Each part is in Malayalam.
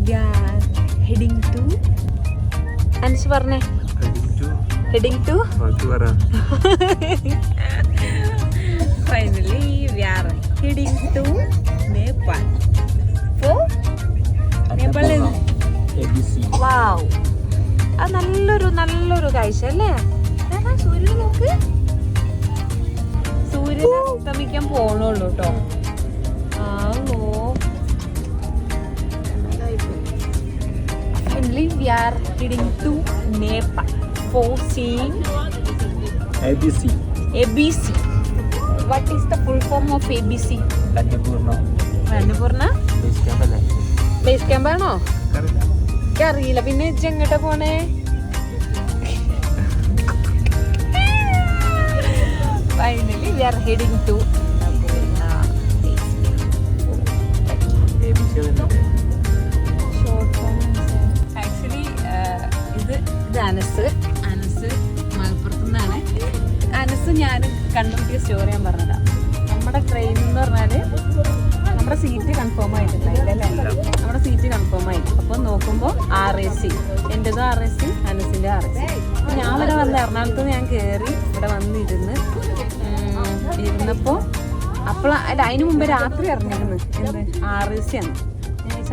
we are heading to അൻസ് പറഞ്ഞേ heading to finally we are heading to Nepal for Nepal is wow അത് നല്ലൊരു കാഴ്ച അല്ലേ സൂര്യൻ നോക്ക് സൂര്യൻ അസ്തമിക്കാൻ പോണുള്ളൂ കേട്ടോ finally we are heading to Nepal for seeing ABC. What is the full form of ABC? Annapurna base camp ആണോ അറിയില്ല പിന്നെ എങ്ങോട്ടാ പോണേ finally we are heading to actually ഇത് അനസ് മലപ്പുറത്തു നിന്നാണ് അനസ് ഞാൻ കണ്ടുപിടിച്ച സ്റ്റോറി ഞാൻ പറഞ്ഞതാ നമ്മുടെ ട്രെയിൻ എന്ന് പറഞ്ഞാല് നമ്മുടെ സീറ്റ് കൺഫേം ആയിട്ടുണ്ടായില്ലേ നമ്മുടെ സീറ്റ് കൺഫേം ആയി അപ്പോൾ നോക്കുമ്പോൾ RAC എൻ്റെതും RAC അനസിൻ്റെ RAC ഞാൻ ഇവിടെ വന്ന് എറണാകുളത്ത് ഞാൻ കയറി ഇവിടെ ഇരുന്നപ്പോൾ അപ്പോൾ അല്ല അതിന് മുമ്പ് രാത്രി ഇറങ്ങിയിരുന്നു എന്ത് RAC ആണ് ഞാൻ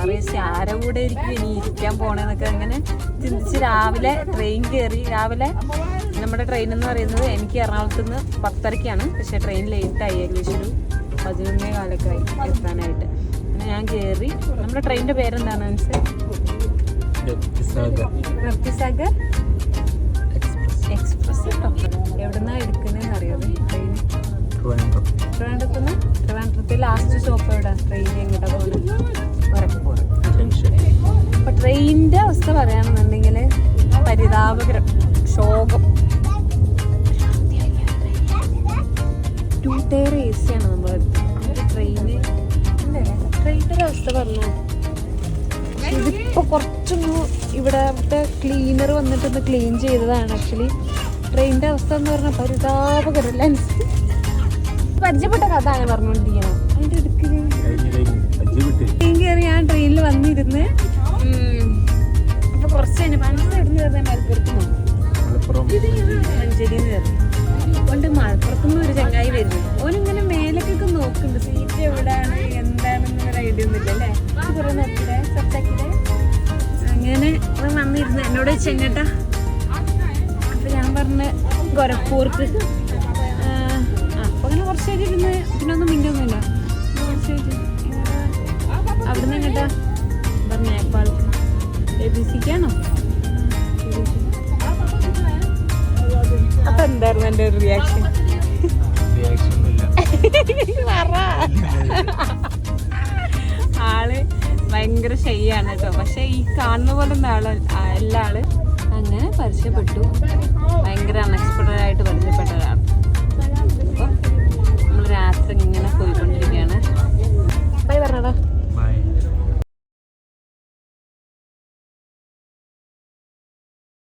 RAC ആരെ കൂടെ ഇരിക്കും ഇനി ഇരിക്കാൻ പോണേന്നൊക്കെ അങ്ങനെ ചിന്തിച്ച് രാവിലെ ട്രെയിൻ കയറി രാവിലെ നമ്മുടെ ട്രെയിൻ എന്ന് പറയുന്നത് എനിക്ക് എറണാകുളത്ത് നിന്ന് 10:30 പക്ഷേ ട്രെയിൻ ലേറ്റായി ഏകദേശം ഒരു 11:15 ആയി എത്താനായിട്ട് അങ്ങനെ ഞാൻ കയറി നമ്മുടെ ട്രെയിനിൻ്റെ പേരെന്താണ് രപ്തിസാഗർ എക്സ്പ്രസ് എവിടുന്നാ എടുക്കുന്നതെന്ന് അറിയാമോ ട്രെയിൻ ട്രിവാൻഡ്രത്ത് ലാസ്റ്റ് സ്റ്റോപ്പ് എവിടെ ട്രെയിൻ എങ്ങോട്ടാ പോകുന്നത് അപ്പൊ ട്രെയിനിന്റെ അവസ്ഥ പറയുകയാണെന്നുണ്ടെങ്കിൽ പരിതാപകരം ശോകം 2 ടയർ AC ആണ് നമ്മളെടുത്തത് ട്രെയിനിന്റെ അവസ്ഥ പറഞ്ഞു ഇതിപ്പോ കുറച്ചൊന്ന് ഇവിടത്തെ ക്ലീനർ വന്നിട്ടൊന്ന് ക്ലീൻ ചെയ്തതാണ് ആക്ച്വലി ട്രെയിനിന്റെ അവസ്ഥ എന്ന് പറഞ്ഞാൽ പരിതാപകരല്ല പരിചയപ്പെട്ട കഥ ആണ് പറഞ്ഞോണ്ടിരിക്കണം അതിന്റെ അടുക്കല് ട്രെയിൻ കയറി ഞാൻ ട്രെയിനിൽ വന്നിരുന്ന് അപ്പൊ കുറച്ച് കഴിഞ്ഞ മനസ്സിലിടുന്ന് കയറുന്ന മലപ്പുറത്തുനിന്ന് മഞ്ചേരിന്ന് കയറി കൊണ്ട് മലപ്പുറത്തുനിന്ന് ഒരു ചങ്ങായി വരുന്നു ഓനിങ്ങനെ മേലേക്കൊക്കെ നോക്കുന്നുണ്ട് സീറ്റ് എവിടെയാണ് എന്താണെന്ന് ഒരു ഐഡിയ ഒന്നുമില്ല അല്ലേ കുറെ നോക്കിയില്ലേ സെറ്റാക്കിയില്ലേ അങ്ങനെ വന്നിരുന്നു എന്നോട് ചെങ്ങട്ടാ അപ്പൊ ഞാൻ പറഞ്ഞ ഗോരഖ്പൂർക്ക് അപ്പൊ അങ്ങനെ കുറച്ച് കഴിഞ്ഞ് ഇരുന്ന് പിന്നെ ഒന്നും മിണ്ടൊന്നുമില്ല അവിടുന്ന് എങ്ങട്ടാ നേപ്പാൾക്ക് ABCക്കാണോ അപ്പൊ എന്തായിരുന്നു എൻ്റെ ഒരു റിയാക്ഷൻ ആള് ഭയങ്കര ഷൈയാണ് കേട്ടോ പക്ഷെ ഈ കാണുന്ന പോലെ എല്ലാ ആള് അങ്ങനെ പരിചയപ്പെട്ടു ഭയങ്കര അൺഎക്സ്പെക്റ്റഡ് ആയിട്ട് പരിചയപ്പെട്ട ഒരാളാണ്